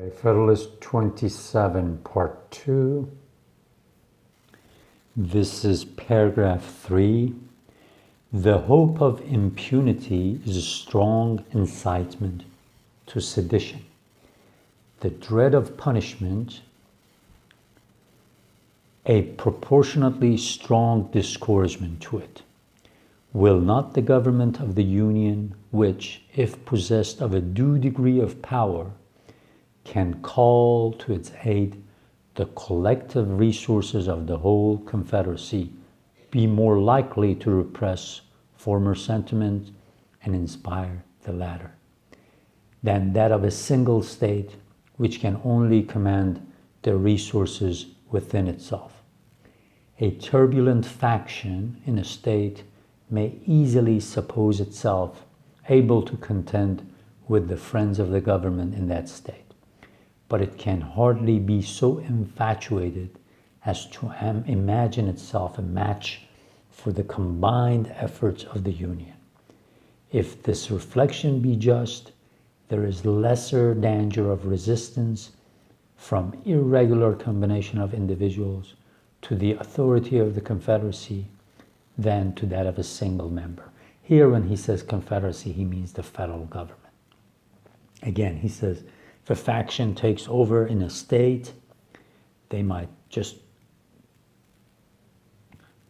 Federalist 27, Part 2. This is paragraph 3. The hope of impunity is a strong incitement to sedition. The dread of punishment, a proportionately strong discouragement to it. Will not the government of the Union, which, if possessed of a due degree of power, can call to its aid the collective resources of the whole Confederacy, be more likely to repress former sentiment and inspire the latter, than that of a single state which can only command the resources within itself? A turbulent faction in a state may easily suppose itself able to contend with the friends of the government in that state, but it can hardly be so infatuated as to imagine itself a match for the combined efforts of the Union. If this reflection be just, there is lesser danger of resistance from irregular combination of individuals to the authority of the Confederacy than to that of a single member. Here, when he says Confederacy, he means the federal government. Again, he says, if a faction takes over in a state, they might just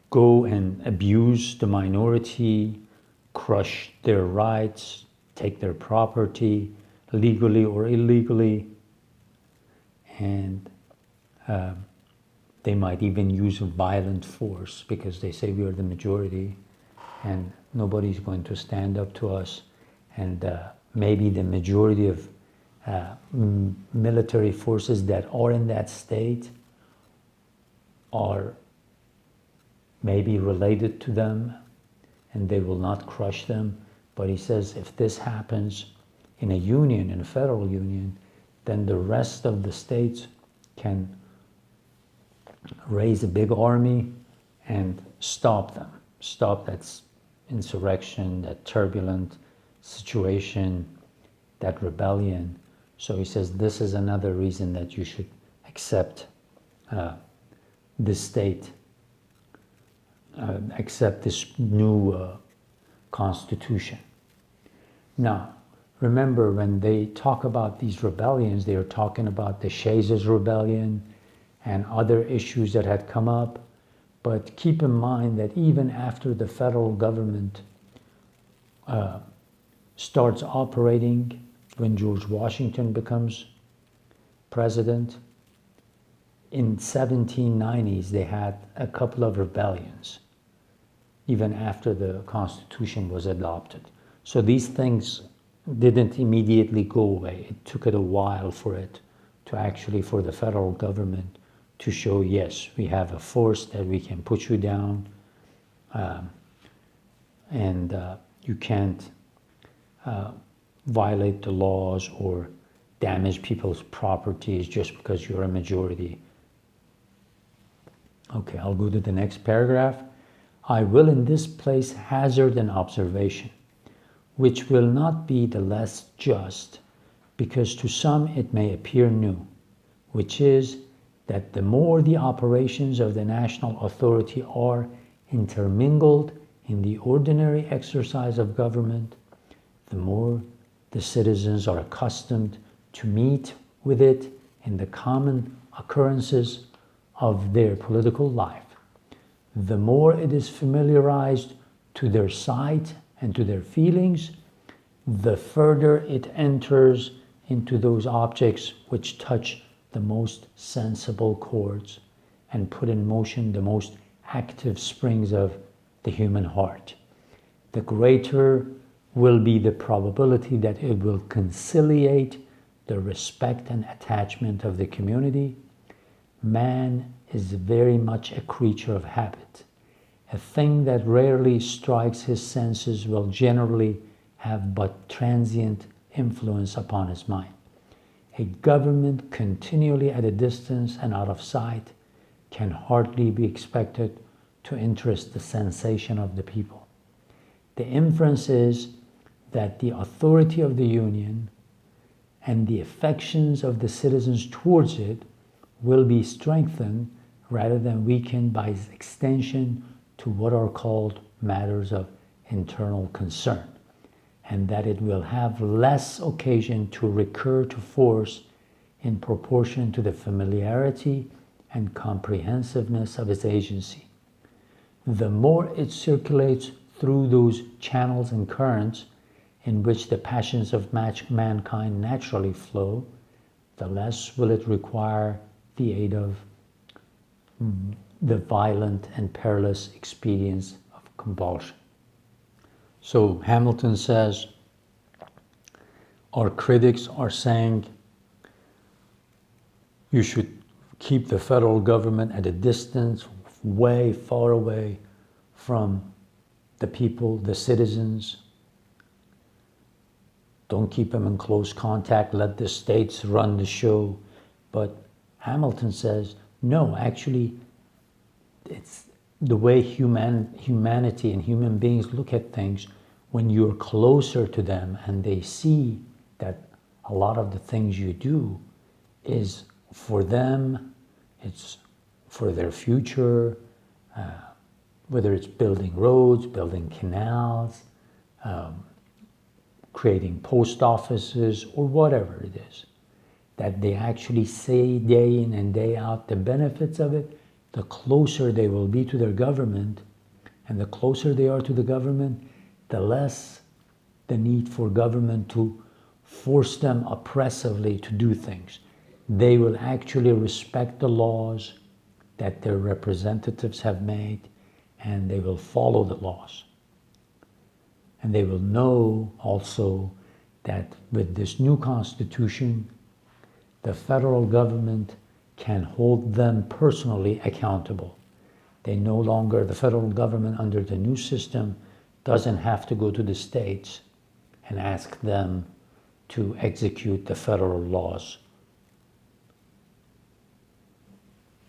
go and abuse the minority, crush their rights, take their property, legally or illegally, and they might even use violent force because they say we are the majority and nobody's going to stand up to us, and maybe the majority of military forces that are in that state are maybe related to them and they will not crush them. But he says if this happens in a union, in a federal union, then the rest of the states can raise a big army and stop them, stop that insurrection, that turbulent situation, that rebellion. So he says this is another reason that you should accept this state, accept this new constitution. Now, remember, when they talk about these rebellions, they are talking about the Shays' rebellion and other issues that had come up. But keep in mind that even after the federal government starts operating, when George Washington becomes president, in 1790s, they had a couple of rebellions, even after the Constitution was adopted. So these things didn't immediately go away. It took it a while for the federal government to show, yes, we have a force that we can put you down, and you can't violate the laws or damage people's properties just because you're a majority. Okay, I'll go to the next paragraph. I will in this place hazard an observation, which will not be the less just, because to some it may appear new, which is that the more the operations of the national authority are intermingled in the ordinary exercise of government, the more the citizens are accustomed to meet with it in the common occurrences of their political life, the more it is familiarized to their sight and to their feelings, the further it enters into those objects which touch the most sensible chords and put in motion the most active springs of the human heart. The greater will be the probability that it will conciliate the respect and attachment of the community. Man is very much a creature of habit. A thing that rarely strikes his senses will generally have but transient influence upon his mind. A government continually at a distance and out of sight can hardly be expected to interest the sensation of the people. The inference is that the authority of the Union and the affections of the citizens towards it will be strengthened rather than weakened by its extension to what are called matters of internal concern, and that it will have less occasion to recur to force in proportion to the familiarity and comprehensiveness of its agency. The more it circulates through those channels and currents in which the passions of mankind naturally flow, the less will it require the aid of the violent and perilous expedients of compulsion. So Hamilton says, our critics are saying you should keep the federal government at a distance, way far away from the people, the citizens. Don't keep them in close contact, let the states run the show. But Hamilton says, no, actually, it's the way humanity and human beings look at things. When you're closer to them and they see that a lot of the things you do is for them, it's for their future, whether it's building roads, building canals, creating post offices, or whatever it is, that they actually see day in and day out the benefits of it, the closer they will be to their government. And the closer they are to the government, the less the need for government to force them oppressively to do things. They will actually respect the laws that their representatives have made, and they will follow the laws. And they will know also that with this new constitution, the federal government can hold them personally accountable. They no longer, the federal government under the new system doesn't have to go to the states and ask them to execute the federal laws.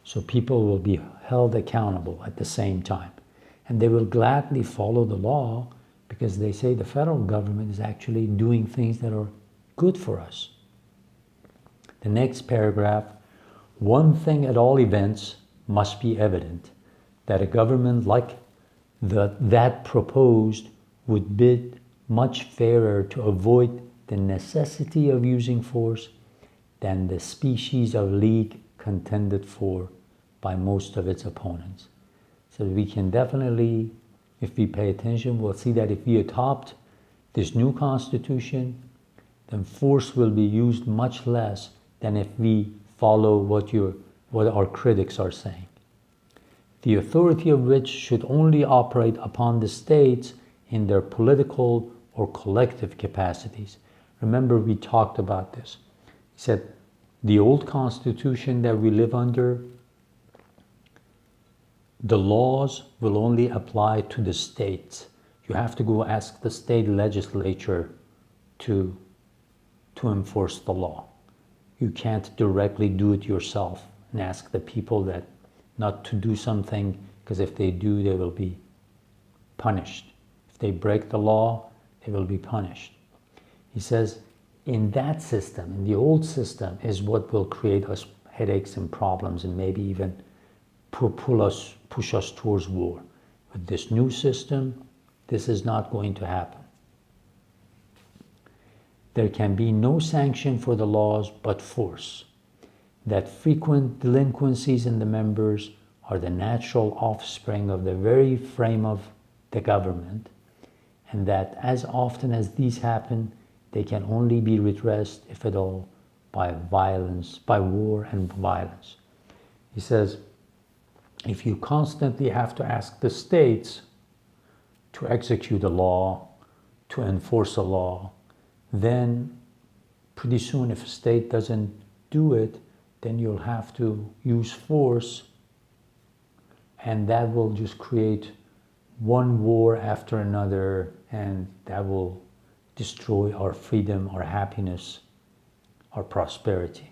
So people will be held accountable at the same time. And they will gladly follow the law because they say the federal government is actually doing things that are good for us. The next paragraph, one thing at all events must be evident, that a government like that proposed would bid much fairer to avoid the necessity of using force than the species of league contended for by most of its opponents. So we can definitely, if we pay attention, we'll see that if we adopt this new constitution, then force will be used much less than if we follow what our critics are saying. The authority of which should only operate upon the states in their political or collective capacities. Remember, we talked about this. He said, the old constitution that we live under, the laws will only apply to the states. You have to go ask the state legislature to enforce the law. You can't directly do it yourself and ask the people that not to do something, because if they do, they will be punished. If they break the law, they will be punished. He says, in that system, in the old system, is what will create us headaches and problems and maybe even push us towards war. With this new system, this is not going to happen. There can be no sanction for the laws but force. That frequent delinquencies in the members are the natural offspring of the very frame of the government, and that as often as these happen, they can only be redressed, if at all, by violence, by war and violence. He says, if you constantly have to ask the states to execute a law, to enforce a law, then pretty soon if a state doesn't do it, then you'll have to use force, and that will just create one war after another, and that will destroy our freedom, our happiness, our prosperity.